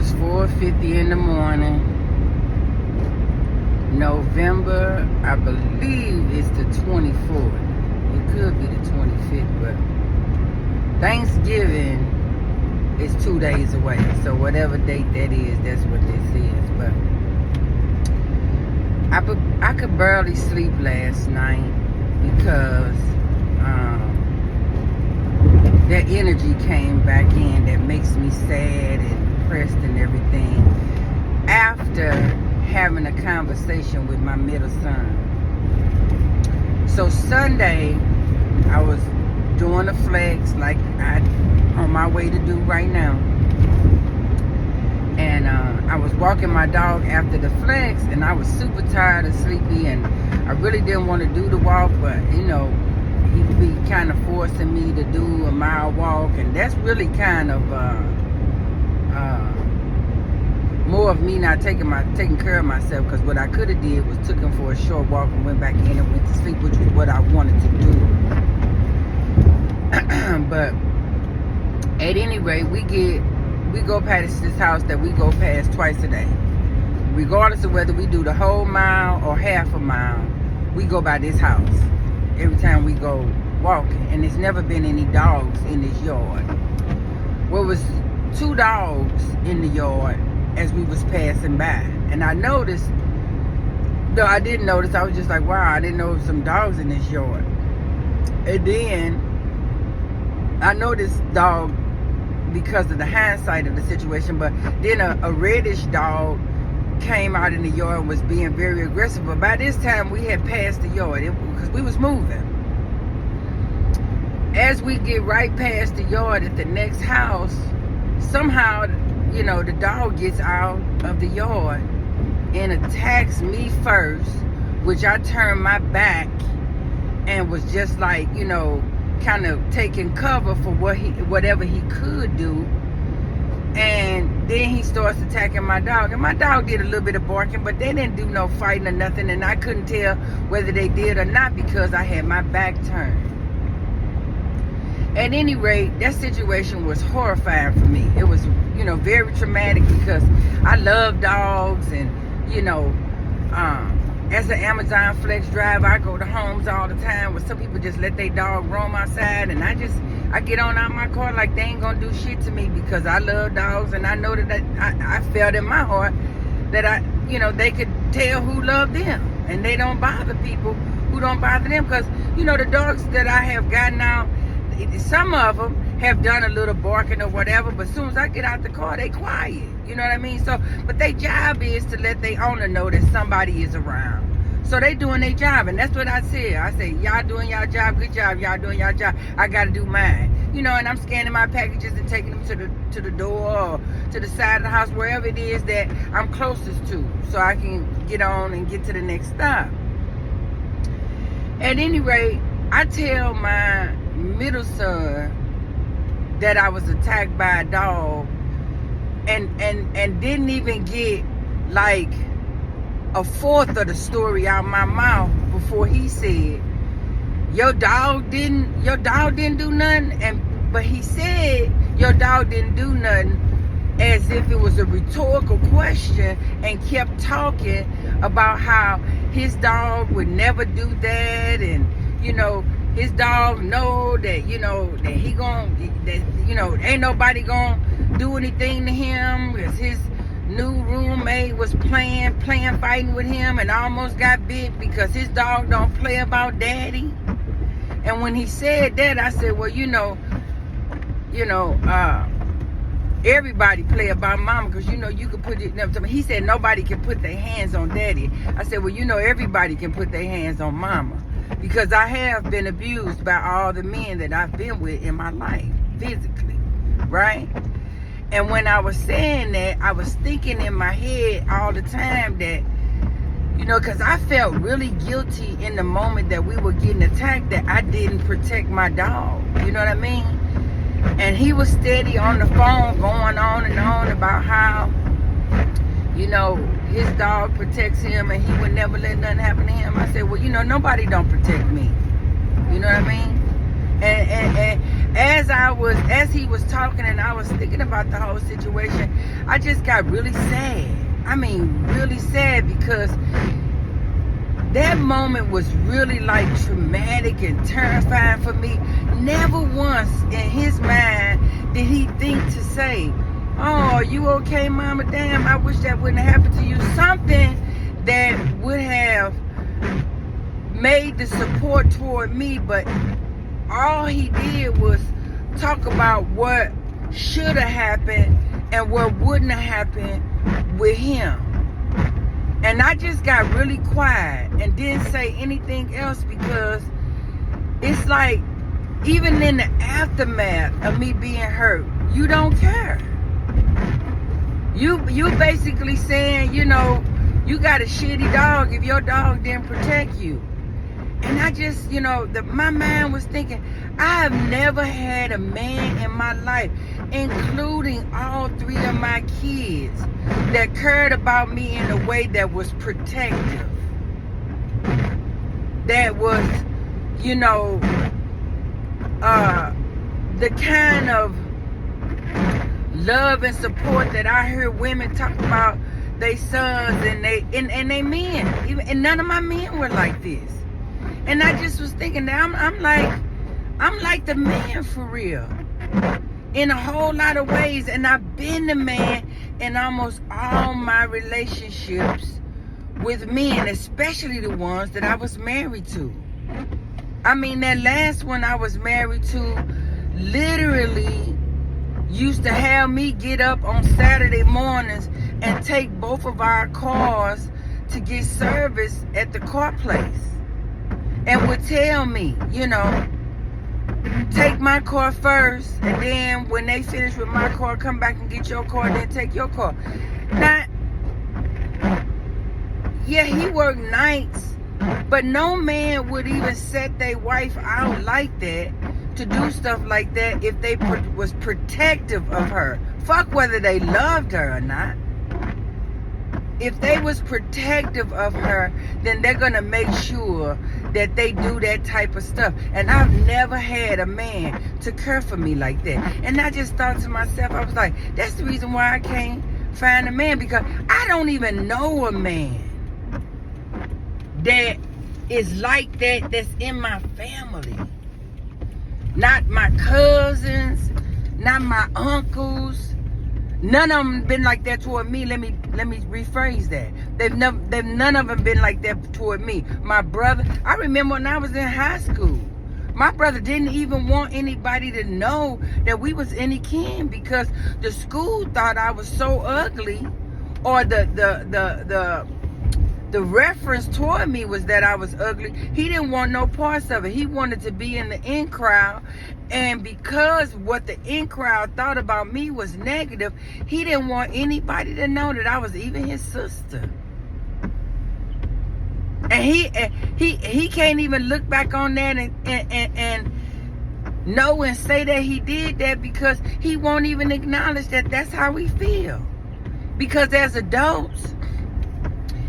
is 4:50 in the morning. November, I believe it's the 24th. It could be the 25th, but Thanksgiving is 2 days away. So whatever date that is, that's what this is. But I could barely sleep last night because that energy came back in that makes me sad and depressed and everything after having a conversation with my middle son. So Sunday, I was doing a flex like I'm on my way to do right now. And I was walking my dog after the flex, and I was super tired and sleepy, and I really didn't want to do the walk, but he'd be kind of forcing me to do a mile walk, and that's really kind of more of me not taking care of myself, because what I could have did was took him for a short walk and went back in and went to sleep, which was what I wanted to do. But at any rate, we go past this house that we go past twice a day. Regardless of whether we do the whole mile or half a mile, we go by this house every time we go walking, and there's never been any dogs in this yard. Well, it was 2 dogs in the yard as we was passing by, and I noticed, no, I didn't notice, I was just like, wow, I didn't know there was some dogs in this yard. And then I noticed dog because of the hindsight of the situation, but then a reddish dog came out in the yard and was being very aggressive. But by this time we had passed the yard because we was moving. As we get right past the yard at the next house, somehow the dog gets out of the yard and attacks me first, which I turned my back and was just like, kind of taking cover for whatever he could do. And then he starts attacking my dog, and my dog did a little bit of barking, but they didn't do no fighting or nothing, and I couldn't tell whether they did or not because I had my back turned. At any rate, that situation was horrifying for me. It was very traumatic because I love dogs, and as an Amazon Flex driver, I go to homes all the time where some people just let their dog roam outside, and I get on out my car like they ain't gonna do shit to me because I love dogs, and I know that I felt in my heart that they could tell who love them, and they don't bother people who don't bother them, because the dogs that I have gotten out, some of them have done a little barking or whatever, but as soon as I get out the car, they quiet. You know what I mean? So, but their job is to let their owner know that somebody is around. So they doing their job, and that's what I said. I say, y'all doing y'all job, good job. Y'all doing y'all job. I got to do mine. And I'm scanning my packages and taking them to the door or to the side of the house, wherever it is that I'm closest to, so I can get on and get to the next stop. At any rate, I tell my middle son that I was attacked by a dog, and didn't even get like a fourth of the story out of my mouth before he said, your dog didn't do nothing. But he said your dog didn't do nothing as if it was a rhetorical question, and kept talking about how his dog would never do that, and his dog know that that he ain't nobody gonna do anything to him, because his new roommate was fighting with him and almost got bit because his dog don't play about daddy. And when he said that, I said, well, everybody play about mama, because you can put it. He said nobody can put their hands on daddy. I said, well, everybody can put their hands on mama, because I have been abused by all the men that I've been with in my life, physically, right? And when I was saying that, I was thinking in my head all the time that, because I felt really guilty in the moment that we were getting attacked, that I didn't protect my dog. You know what I mean? And he was steady on the phone going on and on about how, his dog protects him and he would never let nothing happen to him. I said, well, nobody don't protect me. You know what I mean? And as he was talking and I was thinking about the whole situation, I just got really sad. I mean, really sad, because that moment was really like traumatic and terrifying for me. Never once in his mind did he think to say, "Oh, are you okay, mama? Damn, I wish that wouldn't have happened to you." Something that would have made the support toward me, but all he did was talk about what should have happened and what wouldn't have happened with him. And I just got really quiet and didn't say anything else, because it's like, even in the aftermath of me being hurt, you don't care. You basically saying, you got a shitty dog if your dog didn't protect you. And I just, my mind was thinking, I have never had a man in my life, including all 3 of my kids, that cared about me in a way that was protective. That was, the kind of love and support that I hear women talk about their sons and they men. And none of my men were like this. And I just was thinking that I'm like the man for real, in a whole lot of ways. And I've been the man in almost all my relationships with men, especially the ones that I was married to. I mean, that last one I was married to literally used to have me get up on Saturday mornings and take both of our cars to get service at the car place. And would tell me, take my car first, and then when they finish with my car, come back and get your car, then take your car. Now, yeah, he worked nights, but no man would even set their wife out like that, to do stuff like that, if they was protective of her. Fuck whether they loved her or not. If they was protective of her, then they're going to make sure that they do that type of stuff. And I've never had a man to care for me like that. And I just thought to myself, I was like, that's the reason why I can't find a man, because I don't even know a man that is like that, that's in my family. Not my cousins, not my uncles. None of them been like that toward me. Let me rephrase that. None of them been like that toward me. My brother, I remember when I was in high school, my brother didn't even want anybody to know that we was any kin, because the school thought I was so ugly, or the reference toward me was that I was ugly. He didn't want no parts of it. He wanted to be in the in crowd. And because what the in crowd thought about me was negative, he didn't want anybody to know that I was even his sister. And he can't even look back on that and know and say that he did that, because he won't even acknowledge that that's how we feel. Because as adults,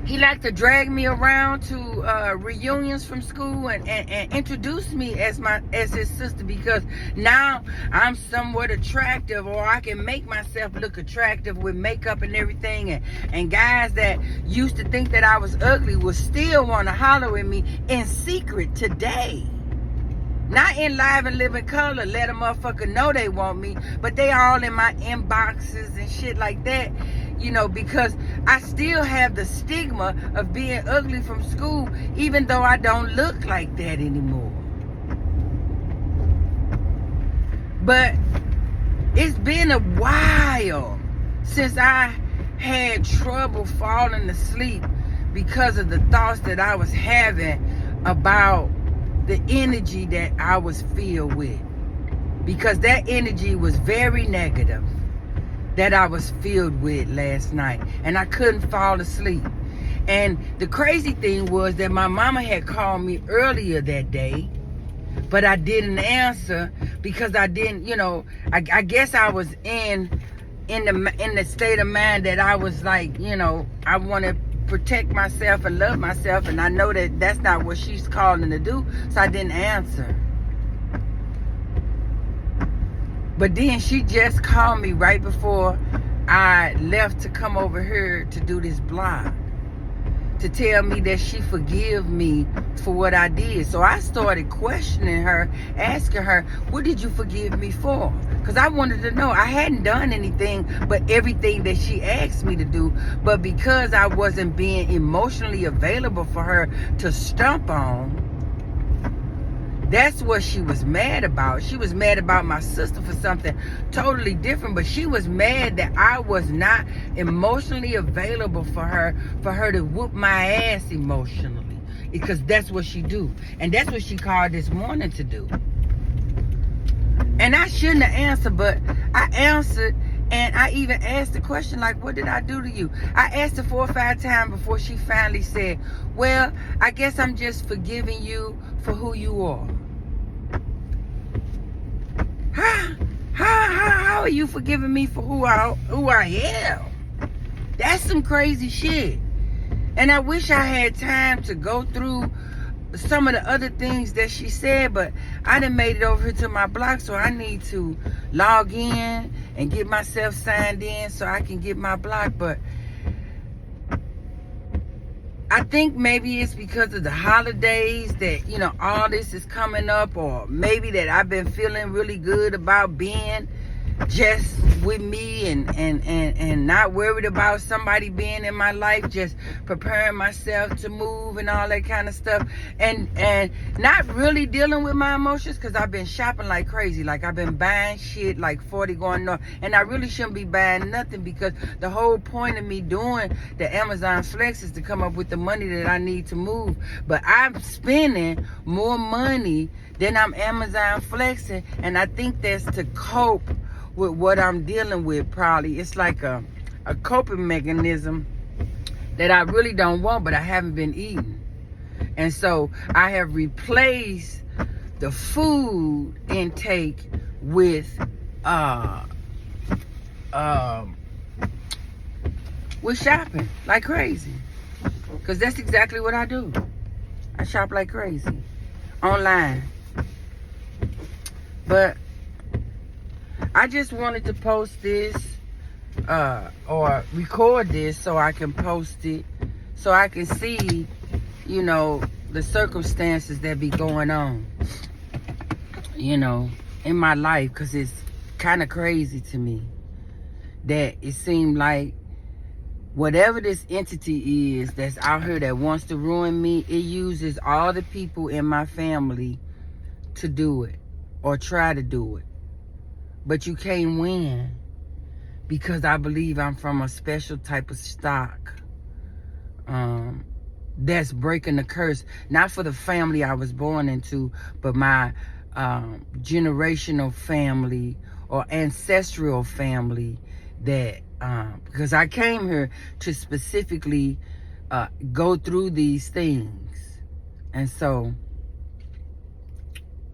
he liked to drag me around to reunions from school and introduce me as his sister, because now I'm somewhat attractive, or I can make myself look attractive with makeup and everything. And guys that used to think that I was ugly will still want to holler at me in secret today. Not in live and living color, let a motherfucker know they want me, but they all in my inboxes and shit like that. Because I still have the stigma of being ugly from school, even though I don't look like that anymore. But it's been a while since I had trouble falling asleep because of the thoughts that I was having about the energy that I was filled with. Because that energy was very negative, that I was filled with last night, and I couldn't fall asleep. And the crazy thing was that my mama had called me earlier that day, but I didn't answer because I didn't, I guess I was in the state of mind that I was like, I want to protect myself and love myself, and I know that that's not what she's calling to do, so I didn't answer. But then she just called me right before I left to come over here to do this blog, to tell me that she forgive me for what I did. So I started questioning her, asking her, what did you forgive me for? Because I wanted to know. I hadn't done anything but everything that she asked me to do. But because I wasn't being emotionally available for her to stomp on, that's what she was mad about. She was mad about my sister for something totally different, but she was mad that I was not emotionally available for her to whoop my ass emotionally, because that's what she do. And that's what she called this morning to do. And I shouldn't have answered, but I answered, and I even asked the question, like, what did I do to you? I asked her 4 or 5 times before she finally said, well, I guess I'm just forgiving you for who you are. How are you forgiving me for who I am? That's some crazy shit. And I wish I had time to go through some of the other things that she said, but I done made it over here to my block, so I need to log in and get myself signed in so I can get my block. But I think maybe it's because of the holidays that, you know, all this is coming up, or maybe that I've been feeling really good about being just with me and not worried about somebody being in my life, just preparing myself to move and all that kind of stuff, and not really dealing with my emotions, because I've been shopping like crazy. Like, I've been buying shit like 40 going north, and I really shouldn't be buying nothing, because the whole point of me doing the Amazon Flex is to come up with the money that I need to move. But I'm spending more money than I'm Amazon Flexing, and I think that's to cope with what I'm dealing with. Probably it's like a coping mechanism that I really don't want, but I haven't been eating. And so I have replaced the food intake with shopping like crazy, because that's exactly what I do. I shop like crazy online. But I just wanted to post this or record this so I can post it, so I can see, you know, the circumstances that be going on, you know, in my life. Because it's kind of crazy to me that it seemed like whatever this entity is that's out here that wants to ruin me, it uses all the people in my family to do it or try to do it. But you can't win, because I believe I'm from a special type of stock that's breaking the curse, not for the family I was born into, but my generational family or ancestral family, that because I came here to specifically go through these things. And so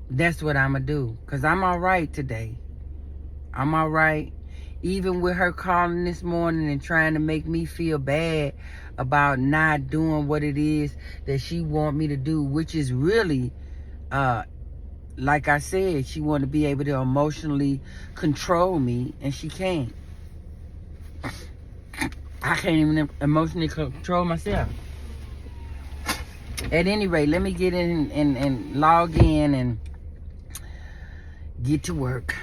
that's what I'm gonna do, because I'm all right today. I'm all right. Even with her calling this morning and trying to make me feel bad about not doing what it is that she want me to do, which is really, like I said, she want to be able to emotionally control me, and she can't. I can't even emotionally control myself. At any rate, let me get in and log in and get to work.